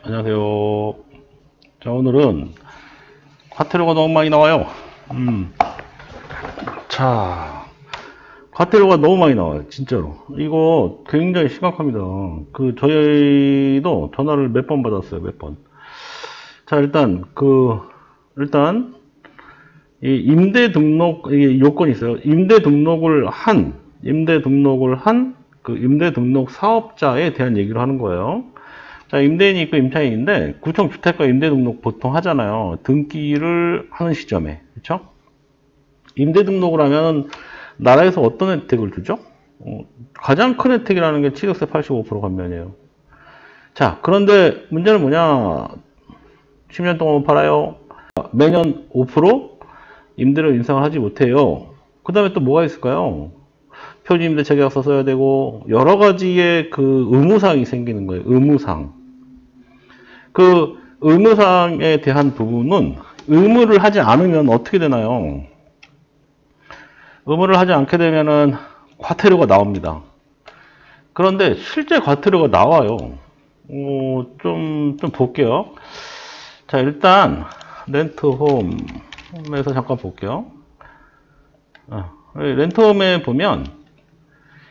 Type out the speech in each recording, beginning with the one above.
안녕하세요. 자, 오늘은 과태료가 너무 많이 나와요. 자, 과태료가 너무 많이 나와요. 진짜로. 이거 굉장히 심각합니다. 저희도 전화를 몇 번 받았어요. 몇 번. 자, 일단, 이 임대 등록, 이 요건이 있어요. 임대 등록을 한 임대 등록 사업자에 대한 얘기를 하는 거예요. 자, 임대인이 있고 임차인인데, 구청 주택가 임대 등록 보통 하잖아요. 등기를 하는 시점에. 그쵸? 임대 등록을 하면, 나라에서 어떤 혜택을 주죠? 가장 큰 혜택이라는 게 취득세 85% 감면이에요. 자, 그런데 문제는 뭐냐? 10년 동안 팔아요. 매년 5% 임대료 인상을 하지 못해요. 그 다음에 또 뭐가 있을까요? 표준임대차 계약서 써야 되고, 여러 가지의 의무사항이 생기는 거예요. 의무사항에 대한 부분은 의무를 하지 않으면 어떻게 되나요? 의무를 하지 않게 되면은 과태료가 나옵니다. 그런데 실제 과태료가 나와요. 좀 볼게요. 자, 일단 렌트홈에서 잠깐 볼게요. 렌트홈에 보면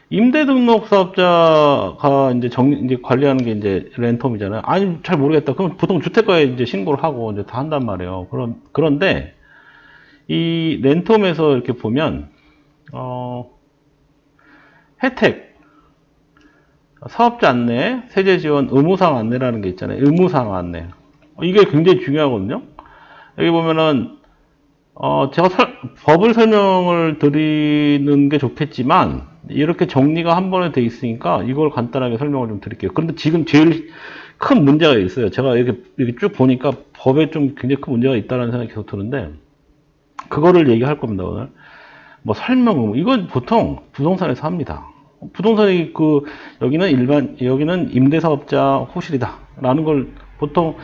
임대등록 사업자가 이제 관리하는 게 이제 렌트홈이잖아요. 아니, 잘 모르겠다. 그럼 보통 주택가에 이제 신고를 하고 이제 다 한단 말이에요. 그런데 이 렌트홈에서 이렇게 보면 혜택, 사업자 안내, 세제 지원, 의무사항 안내라는 게 있잖아요. 의무사항 안내. 이게 굉장히 중요하거든요. 여기 보면은 제가 법을 설명을 드리는 게 좋겠지만 이렇게 정리가 한 번에 돼 있으니까 이걸 간단하게 설명을 좀 드릴게요. 그런데 지금 제일 큰 문제가 있어요. 제가 이렇게 쭉 보니까 법에 좀 굉장히 큰 문제가 있다는 생각이 계속 드는데 그거를 얘기할 겁니다. 오늘 뭐 설명, 이건 보통 부동산에서 합니다. 부동산이 여기는 임대사업자 호실이다 라는 걸 보통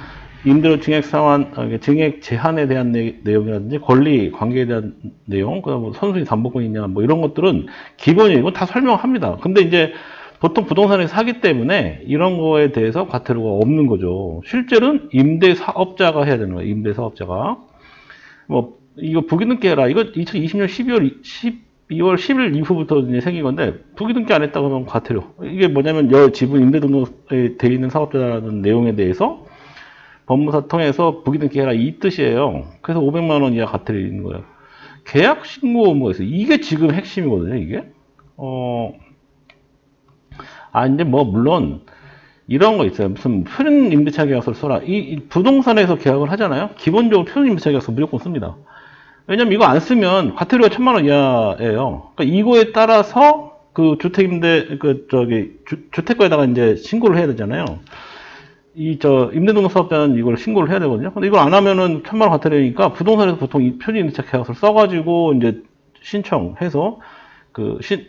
임대료 증액 상환, 증액 제한에 대한 내용이라든지 권리 관계에 대한 내용, 그다음 선순위 담보권이 있냐, 뭐 이런 것들은 기본이고 다 설명합니다. 근데 이제 보통 부동산에서 사기 때문에 이런 거에 대해서 과태료가 없는 거죠. 실제로는 임대사업자가 해야 되는 거예요. 임대사업자가. 뭐 이거 부기등기 해라. 이거 2020년 12월 10일 이후부터 이제 생긴 건데 부기등기 안 했다고 하면 과태료. 이게 뭐냐면 지분 임대등록에 돼 있는 사업자라는 내용에 대해서 법무사 통해서 부기등기 해라 이 뜻이에요. 그래서 500만 원 이하 과태료 있는 거예요. 계약 신고 의무가 있어요. 이게 지금 핵심이거든요. 이게. 이제 뭐 물론 이런 거 있어요. 무슨 표준 임대차 계약서를 써라. 이 부동산에서 계약을 하잖아요. 기본적으로 표준 임대차 계약서 무조건 씁니다. 왜냐면 이거 안 쓰면 과태료가 1000만 원 이하예요. 그러니까 이거에 따라서 주택가에다가 이제 신고를 해야 되잖아요. 임대등록 사업자는 이걸 신고를 해야 되거든요. 근데 이걸 안 하면은 1000만 원 과태료니까 부동산에서 보통 이 표준 임대차 계약서를 써가지고 이제 신청해서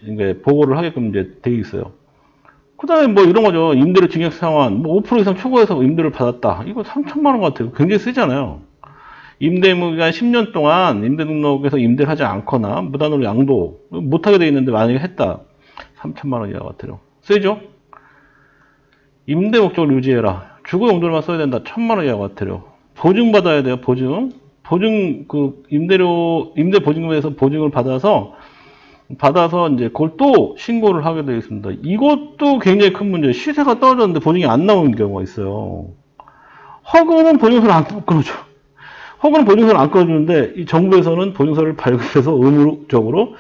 이제 보고를 하게끔 이제 돼 있어요. 그 다음에 뭐 이런 거죠. 임대료 증액 상환, 뭐 5% 이상 초과해서 임대를 받았다. 이거 3000만 원 과태료 굉장히 세잖아요. 임대무기간 10년 동안 임대등록에서 임대를 하지 않거나 무단으로 양도 못하게 돼 있는데 만약에 했다. 3000만 원 이하 과태료. 세죠? 임대 목적을 유지해라. 주거 용도로만 써야 된다. 1000만 원 이하 과태료. 보증받아야 돼요. 임대 보증금에서 보증을 받아서 이제 그걸 또 신고를 하게 되어 있습니다. 이것도 굉장히 큰 문제예요. 시세가 떨어졌는데 보증이 안 나오는 경우가 있어요. 허그는 보증서를 안 끌어줘. 허그는 보증서를 안 끌어주는데 이 정부에서는 보증서를 발급해서 의무적으로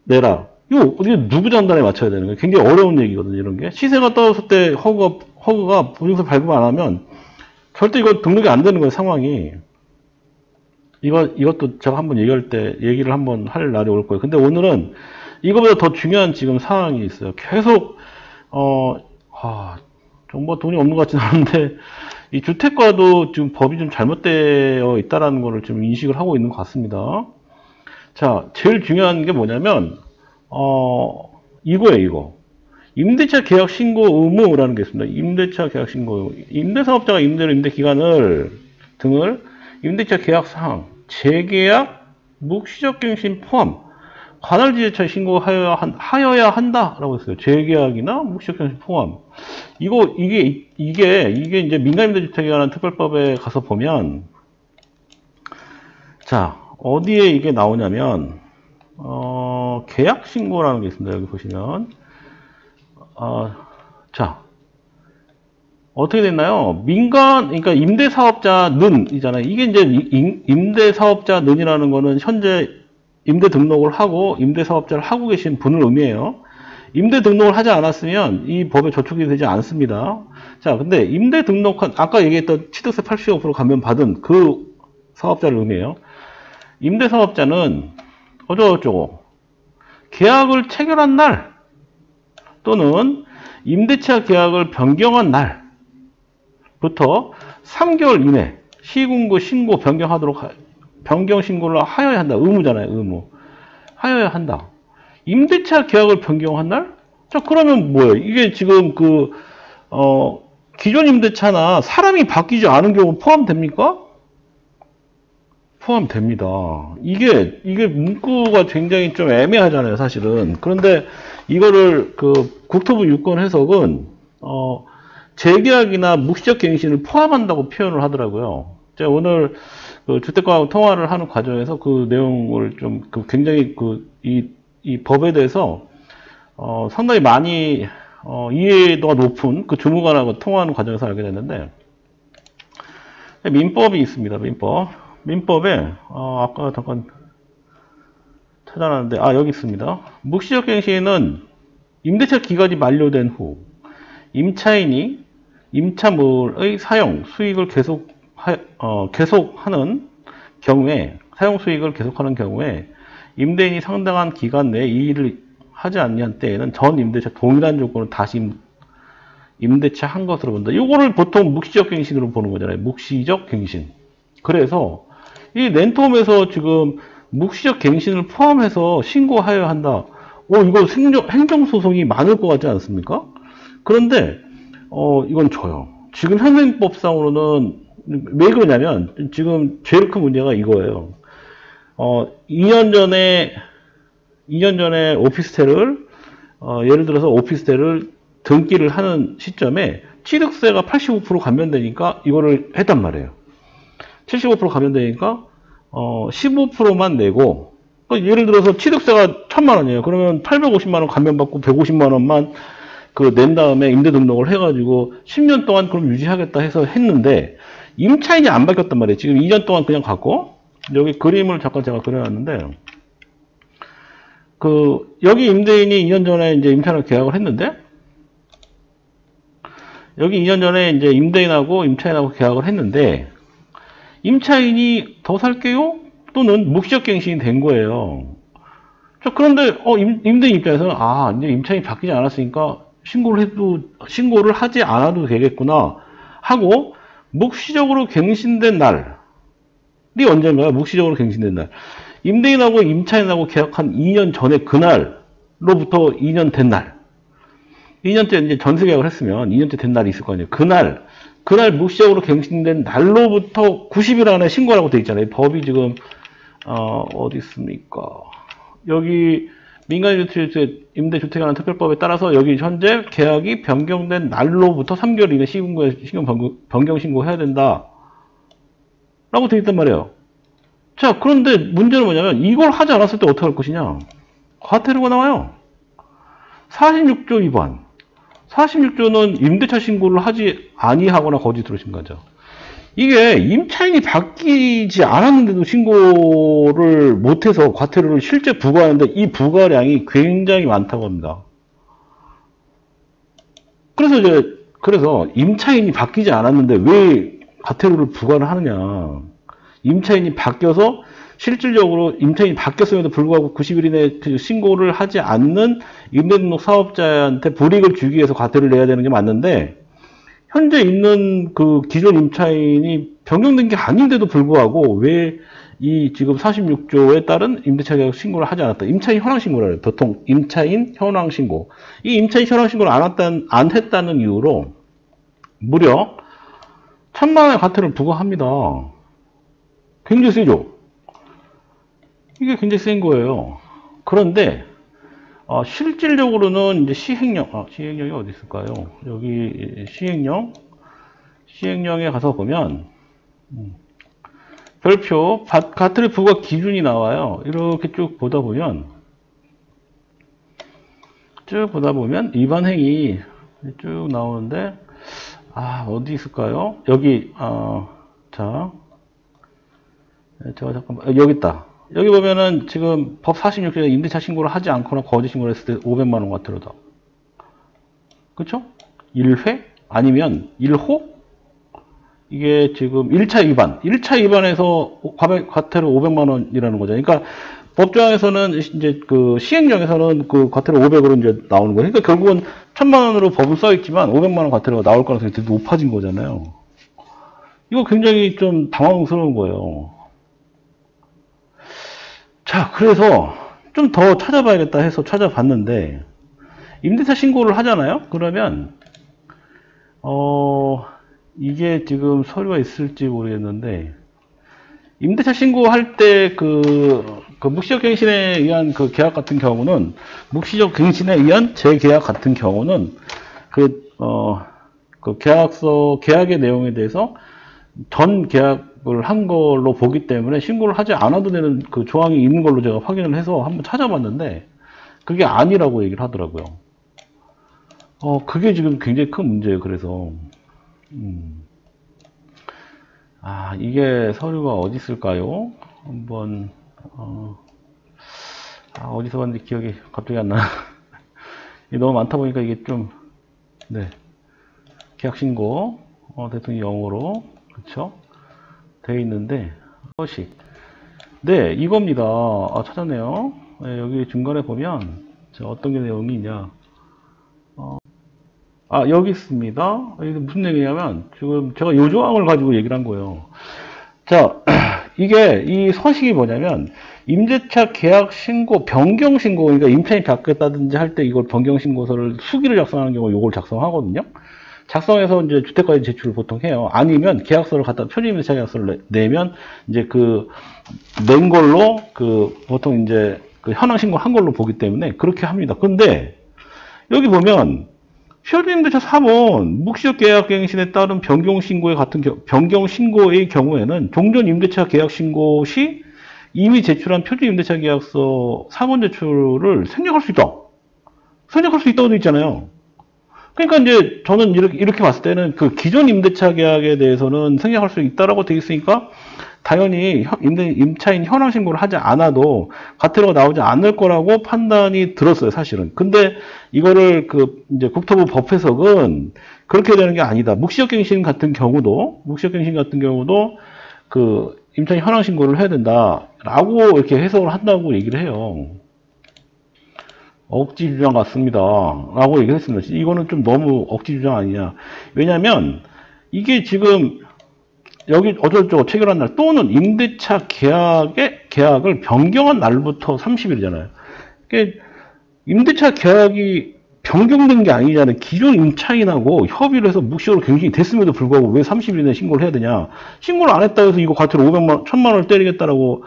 내라. 이거 누구 장단에 맞춰야 되는 거예요? 굉장히 어려운 얘기거든요. 이런 게 시세가 떨어졌을 때 허그가 보증서 발급 안 하면 절대 이거 등록이 안 되는 거예요. 상황이. 이것도 제가 한번 얘기를 한번 할 날이 올 거예요. 근데 오늘은 이거보다 더 중요한 지금 상황이 있어요. 계속, 정말 돈이 없는 것 같지는 않은데, 이 주택과도 지금 법이 좀 잘못되어 있다는 거를 좀 인식을 하고 있는 것 같습니다. 자, 제일 중요한 게 뭐냐면, 이거. 임대차 계약 신고 의무라는 게 있습니다. 임대차 계약 신고 의무. 임대사업자가 임대 기간을 등을 임대차 계약 사항, 재계약, 묵시적갱신 포함, 관할지자체에 하여야 한다라고 했어요. 재계약이나 묵시적갱신 포함. 이게 이제 민간임대주택에 관한 특별법에 가서 보면, 자, 어디에 이게 나오냐면, 계약신고라는 게 있습니다. 여기 보시면. 자, 어떻게 됐나요? 그러니까 임대사업자는 이잖아요. 이게 이제 임대사업자는이라는 거는 현재 임대 등록을 하고 임대사업자를 하고 계신 분을 의미해요. 임대 등록을 하지 않았으면 이 법에 저촉이 되지 않습니다. 자, 근데 임대 등록한, 아까 얘기했던 취득세 85% 감면받은 그 사업자를 의미해요. 임대사업자는 어쩌고저쩌고 계약을 체결한 날 또는 임대차 계약을 변경한 날부터 3개월 이내 시군구 신고 변경 신고를 하여야 한다. 의무잖아요. 의무. 하여야 한다. 임대차 계약을 변경한 날? 자, 그러면 뭐예요? 이게 지금 기존 임대차나 사람이 바뀌지 않은 경우 포함됩니까? 포함됩니다. 이게 문구가 굉장히 좀 애매하잖아요, 사실은. 그런데 이거를 국토부 유권 해석은 재계약이나 묵시적 갱신을 포함한다고 표현을 하더라고요. 제가 오늘 주택가하고 통화를 하는 과정에서 그 내용을 좀 굉장히 이 법에 대해서 상당히 많이 이해도가 높은 그 주무관하고 통화하는 과정에서 알게 됐는데, 민법이 있습니다. 민법에 아까 잠깐 찾아놨는데 여기 있습니다. 묵시적 갱신은 임대차 기간이 만료된 후 임차인이 임차물의 사용 수익을 계속하는 경우에, 사용 수익을 계속하는 경우에 임대인이 상당한 기간 내에 이 일을 하지 않는 때에는 전 임대차 동일한 조건을 다시 임대차 한 것으로 본다. 이거를 보통 묵시적 갱신으로 보는 거잖아요. 묵시적 갱신. 그래서 이 렌트홈에서 지금 묵시적 갱신을 포함해서 신고하여야 한다. 이거 행정소송이 많을 것 같지 않습니까? 그런데 이건 져요. 지금 현행법상으로는 왜 그러냐면 지금 제일 큰 문제가 이거예요. 2년 전에 오피스텔을 예를 들어서 오피스텔을 등기를 하는 시점에 취득세가 85% 감면되니까 이거를 했단 말이에요. 75% 감면되니까 15%만 내고, 예를 들어서 취득세가 1000만 원이에요. 그러면 850만 원 감면받고 150만 원만 낸 다음에 임대 등록을 해가지고 10년 동안 그럼 유지하겠다 해서 했는데 임차인이 안 바뀌었단 말이에요. 지금 2년 동안 그냥 갖고, 여기 그림을 잠깐 제가 그려놨는데, 여기 임대인이 2년 전에 이제 임차인을 계약을 했는데, 여기 2년 전에 이제 임대인하고 임차인하고 계약을 했는데, 임차인이 더 살게요? 또는 묵시적 갱신이 된 거예요. 자, 그런데 임대인 입장에서는 이제 임차인이 바뀌지 않았으니까 신고를 하지 않아도 되겠구나 하고, 묵시적으로 갱신된 날이 언젠가요? 묵시적으로 갱신된 날. 임대인하고 임차인하고 계약한 2년 전에 그날로부터 2년 된 날. 2년째 이제 전세 계약을 했으면 2년째 된 날이 있을 거 아니에요. 그날 묵시적으로 갱신된 날로부터 90일 안에 신고하라고 되어 있잖아요. 법이 지금 어디 있습니까? 여기 임대주택에 관한 특별법에 따라서 여기 현재 계약이 변경된 날로부터 3개월 이내 시군구에 변경 신고해야 된다 라고 되어 있단 말이에요. 자, 그런데 문제는 뭐냐면 이걸 하지 않았을 때 어떻게 할 것이냐? 과태료가 나와요. 46조 위반. 46조는 임대차 신고를 하지 아니하거나 거짓으로 신고하죠. 이게 임차인이 바뀌지 않았는데도 신고를 못해서 과태료를 실제 부과하는데 이 부과량이 굉장히 많다고 합니다. 그래서 임차인이 바뀌지 않았는데 왜 과태료를 부과를 하느냐. 임차인이 바뀌어서 실질적으로 임차인이 바뀌었음에도 불구하고 90일 이내에 신고를 하지 않는 임대등록 사업자한테 불이익을 주기 위해서 과태료를 내야 되는 게 맞는데, 현재 있는 기존 임차인이 변경된 게 아닌데도 불구하고 왜 이 지금 46조에 따른 임대차 계약 신고를 하지 않았다. 임차인 현황 신고를 해요. 보통 임차인 현황 신고. 이 임차인 현황 신고를 안 했다는 이유로 무려 1000만 원의 과태료를 부과합니다. 굉장히 세죠? 이게 굉장히 센 거예요. 그런데 실질적으로는 이제 시행령이 어디 있을까요? 여기 시행령에 가서 보면 별표 과태료 부과 기준이 나와요. 이렇게 쭉 보다 보면 위반 행위 쭉 나오는데 어디 있을까요? 여기 자 제가 잠깐만 여기 있다. 여기 보면은 지금 법 46조에 임대차 신고를 하지 않거나 거짓 신고를 했을 때 500만 원 과태료다. 그쵸? 1회? 아니면 1호? 이게 지금 1차 위반에서 과태료 500만 원이라는 거죠. 그러니까 법조항에서는 이제 그 시행령에서는 그 과태료 500으로 이제 나오는 거예요. 그러니까 결국은 1000만 원으로 법은 써 있지만 500만 원 과태료가 나올 가능성이 되게 높아진 거잖아요. 이거 굉장히 좀 당황스러운 거예요. 자, 그래서 좀 더 찾아봐야겠다 해서 찾아봤는데, 임대차 신고를 하잖아요? 그러면, 이게 지금 서류가 있을지 모르겠는데, 임대차 신고할 때 그 묵시적 갱신에 의한 그 계약 같은 경우는, 묵시적 갱신에 의한 재계약 같은 경우는, 계약의 내용에 대해서 전 계약을 한 걸로 보기 때문에 신고를 하지 않아도 되는 그 조항이 있는 걸로 제가 확인을 해서 한번 찾아봤는데 그게 아니라고 얘기를 하더라고요. 그게 지금 굉장히 큰 문제예요. 그래서 이게 서류가 어디 있을까요? 한번 어디서 봤는지 기억이 갑자기 안 나. 너무 많다 보니까 이게 좀 계약 신고 대통령 영어로 그쵸? 되어 있는데 이겁니다. 찾았네요. 여기 중간에 보면 어떤 게 내용이 있냐. 여기 있습니다. 이게 무슨 내용이냐면 지금 제가 요 조항을 가지고 얘기를 한 거예요. 자, 이게 이 서식이 뭐냐면 임대차 계약 신고 변경 신고, 그러니까 임차인이 바뀌었다든지 할 때 이걸 변경 신고서를 수기를 작성하는 경우 요걸 작성하거든요. 작성해서 이제 주택가에 제출을 보통 해요. 아니면 계약서를 갖다 표준임대차 계약서를 내면 이제 낸 걸로 보통 이제 현황 신고를 한 걸로 보기 때문에 그렇게 합니다. 근데 여기 보면 표준임대차 3원 묵시적 계약 갱신에 따른 변경 신고의 경우에는 종전 임대차 계약 신고 시 이미 제출한 표준임대차 계약서 3원 제출을 생략할 수 있다고 되어 있잖아요. 그러니까 이제 저는 이렇게 봤을 때는 기존 임대차 계약에 대해서는 생략할 수 있다라고 되어 있으니까 당연히 임차인 현황 신고를 하지 않아도 과태료가 나오지 않을 거라고 판단이 들었어요, 사실은. 근데 이거를 이제 국토부 법해석은 그렇게 되는 게 아니다. 묵시적 갱신 같은 경우도 임차인 현황 신고를 해야 된다라고 이렇게 해석을 한다고 얘기를 해요. 억지 주장 같습니다. 라고 얘기를 했습니다. 이거는 좀 너무 억지 주장 아니냐. 왜냐면, 이게 지금, 여기 어쩌고저쩌고 체결한 날, 또는 임대차 계약을 변경한 날부터 30일이잖아요. 그러니까 임대차 계약이 변경된 게 아니잖아요. 기존 임차인하고 협의를 해서 묵시적으로 갱신이 됐음에도 불구하고 왜 30일 이내에 신고를 해야 되냐. 신고를 안 했다 해서 이거 과태료 1000만 원을 때리겠다라고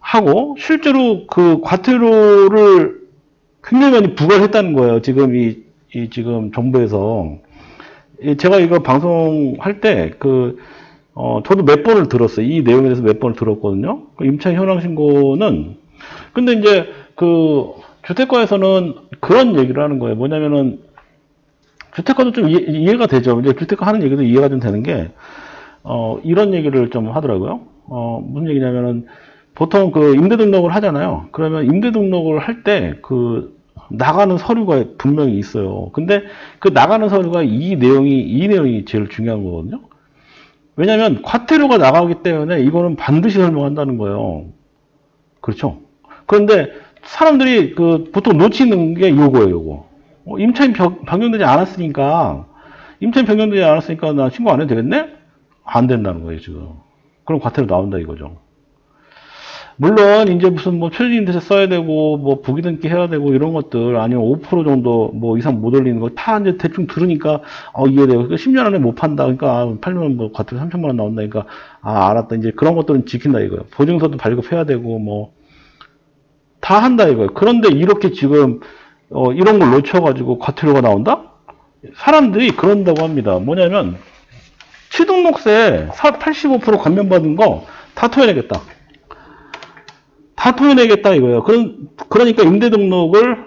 하고, 실제로 과태료를 굉장히 많이 부과를 했다는 거예요. 지금 지금 정부에서. 제가 이거 방송할 때, 저도 몇 번을 들었어요. 이 내용에 대해서 몇 번을 들었거든요. 임차인 현황 신고는, 근데 이제 주택가에서는 그런 얘기를 하는 거예요. 뭐냐면은, 주택가도 좀 이해가 되죠. 이제 주택가 하는 얘기도 이해가 좀 되는 게, 이런 얘기를 좀 하더라고요. 무슨 얘기냐면은, 보통 임대 등록을 하잖아요. 그러면 임대 등록을 할 때 나가는 서류가 분명히 있어요. 근데 나가는 서류가 이 내용이 제일 중요한 거거든요. 왜냐면 과태료가 나가기 때문에 이거는 반드시 설명한다는 거예요. 그렇죠? 그런데 사람들이 보통 놓치는 게 요거예요. 임차인 변경되지 않았으니까 나 신고 안 해도 되겠네? 안 된다는 거예요, 지금. 그럼 과태료 나온다 이거죠. 물론 이제 무슨 표준임대차 써야 되고 부기등기 해야 되고 이런 것들 아니면 5% 정도 이상 못 올리는 거 다 이제 대충 들으니까 이해돼요. 10년 안에 못 판다. 그러니까 팔면 과태료 3천만 원 나온다니까 알았다. 이제 그런 것들은 지킨다 이거예요. 보증서도 발급해야 되고 다 다 한다 이거예요. 그런데 이렇게 지금 이런 걸 놓쳐가지고 과태료가 나온다? 사람들이 그런다고 합니다. 뭐냐면 취등록세 85% 감면받은 거 다 토해내겠다. 다 토해내겠다 이거예요. 그러니까 임대등록을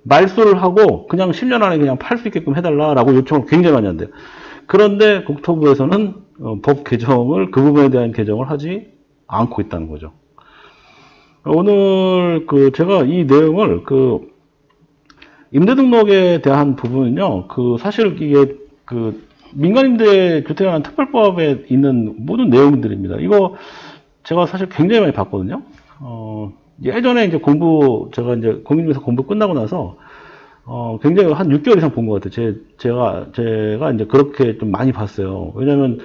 말소를 하고 그냥 10년 안에 그냥 팔 수 있게끔 해달라라고 요청을 굉장히 많이 한대요. 그런데 국토부에서는 법 개정을, 그 부분에 대한 개정을 하지 않고 있다는 거죠. 오늘 제가 이 내용을 임대등록에 대한 부분은요, 사실 이게 민간임대 주택에 관한 특별법에 있는 모든 내용들입니다. 이거 제가 사실 굉장히 많이 봤거든요. 예전에 이제 제가 이제 공인중개사 공부 끝나고 나서 굉장히 한 6개월 이상 본 것 같아요. 제가 이제 그렇게 좀 많이 봤어요. 왜냐면,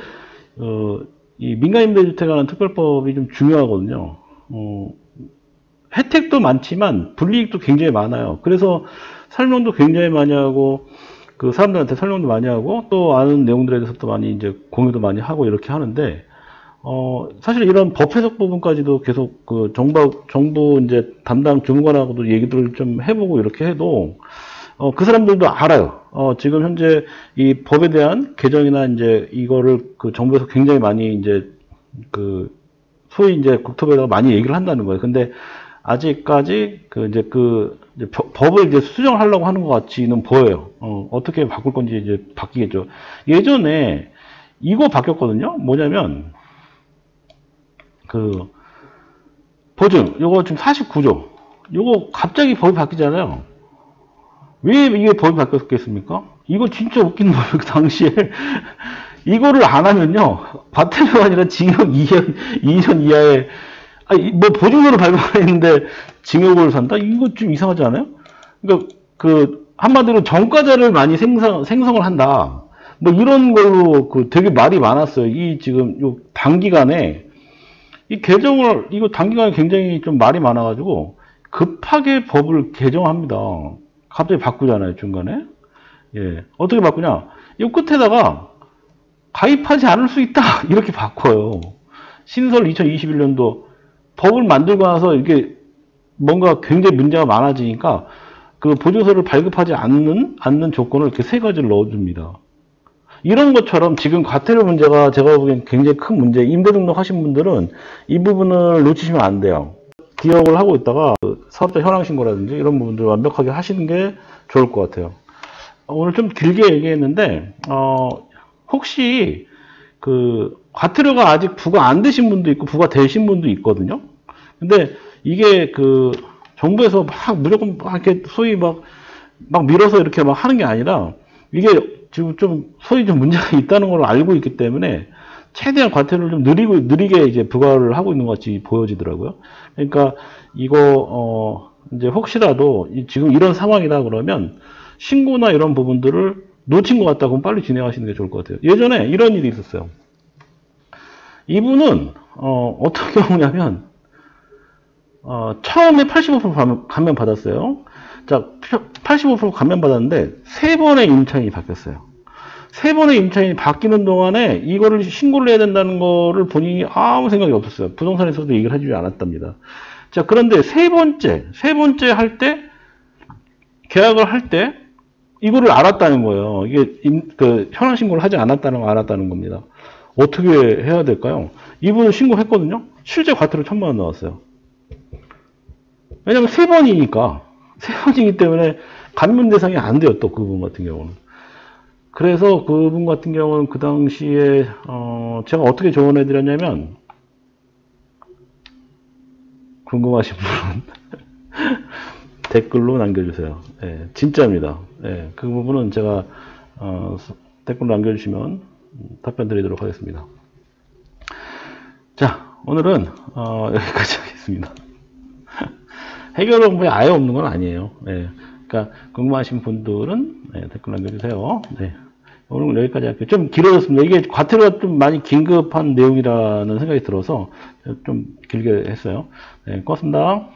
이 민간임대주택에 관한 특별법이 좀 중요하거든요. 혜택도 많지만 불이익도 굉장히 많아요. 그래서 설명도 굉장히 많이 하고, 사람들한테 설명도 많이 하고, 또 아는 내용들에 대해서 또 많이 이제 공유도 많이 하고 이렇게 하는데, 사실 이런 법 해석 부분까지도 계속 정부 이제 담당 주무관하고도 얘기들을 좀 해보고 이렇게 해도, 그 사람들도 알아요. 지금 현재 이 법에 대한 개정이나 이제 이거를 정부에서 굉장히 많이 이제 소위 이제 국토부에다가 많이 얘기를 한다는 거예요. 근데 아직까지 이제 법을 이제 수정을 하려고 하는 것 같이는 보여요. 어떻게 바꿀 건지 이제 바뀌겠죠. 예전에 이거 바뀌었거든요. 뭐냐면, 보증, 요거 지금 49조. 요거 갑자기 법이 바뀌잖아요. 왜 이게 법이 바뀌었겠습니까? 이거 진짜 웃긴 거예요. 그 당시에. 이거를 안 하면요. 과태료가 아니라 징역 2년 이하의, 뭐 보증서를 발급했는데 징역을 산다? 이거 좀 이상하지 않아요? 그러니까 한마디로 정가자를 많이 생성을 한다. 뭐 이런 걸로 되게 말이 많았어요. 지금 요 단기간에 이거 단기간에 굉장히 좀 말이 많아가지고 급하게 법을 개정합니다. 갑자기 바꾸잖아요, 중간에. 예. 어떻게 바꾸냐? 이 끝에다가 가입하지 않을 수 있다. 이렇게 바꿔요. 신설 2021년도 법을 만들고 나서 이게 뭔가 굉장히 문제가 많아지니까 보증서를 발급하지 않는 조건을 이렇게 3가지를 넣어줍니다. 이런 것처럼 지금 과태료 문제가 제가 보기엔 굉장히 큰 문제, 임대등록 하신 분들은 이 부분을 놓치시면 안 돼요. 기억을 하고 있다가 사업자 현황신고라든지 이런 부분들 완벽하게 하시는 게 좋을 것 같아요. 오늘 좀 길게 얘기했는데, 혹시 과태료가 아직 부과 안 되신 분도 있고 부과 되신 분도 있거든요. 근데 이게 정부에서 무조건 이렇게 소위 막 밀어서 이렇게 막 하는 게 아니라 이게 지금 좀 소위 좀 문제가 있다는 걸 알고 있기 때문에 최대한 과태료를 좀 느리게 이제 부과를 하고 있는 것 같이 보여지더라고요. 그러니까 이거 이제 혹시라도 지금 이런 상황이다 그러면 신고나 이런 부분들을 놓친 것 같다 그러면 빨리 진행하시는 게 좋을 것 같아요. 예전에 이런 일이 있었어요. 이분은 어떤 경우냐면 처음에 85% 감면 받았어요. 자, 85% 감면 받았는데 3번의 임차인이 바뀌었어요. 3번의 임차인이 바뀌는 동안에 이거를 신고를 해야 된다는 거를 본인이 아무 생각이 없었어요. 부동산에서도 얘기를 해주지 않았답니다. 자, 그런데 세 번째 할 때, 계약을 할 때, 이거를 알았다는 거예요. 이게, 현황 신고를 하지 않았다는 거 알았다는 겁니다. 어떻게 해야 될까요? 이분은 신고했거든요? 실제 과태료 1,000만 원 나왔어요. 왜냐면 3번이니까. 3번이기 때문에 감면 대상이 안 돼요, 또 그분 같은 경우는. 그래서 그분 같은 경우는 그 당시에, 제가 어떻게 조언해 드렸냐면, 궁금하신 분은 댓글로 남겨주세요. 예, 진짜입니다. 예, 그 부분은 제가, 댓글로 남겨주시면 답변 드리도록 하겠습니다. 자, 오늘은, 여기까지 하겠습니다. 해결 방법이 아예 없는 건 아니에요. 예, 그러니까 궁금하신 분들은 댓글 남겨주세요. 네. 오늘 여기까지 할게요. 좀 길어졌습니다. 이게 과태료가 좀 많이 긴급한 내용이라는 생각이 들어서 좀 길게 했어요. 네, 고맙습니다.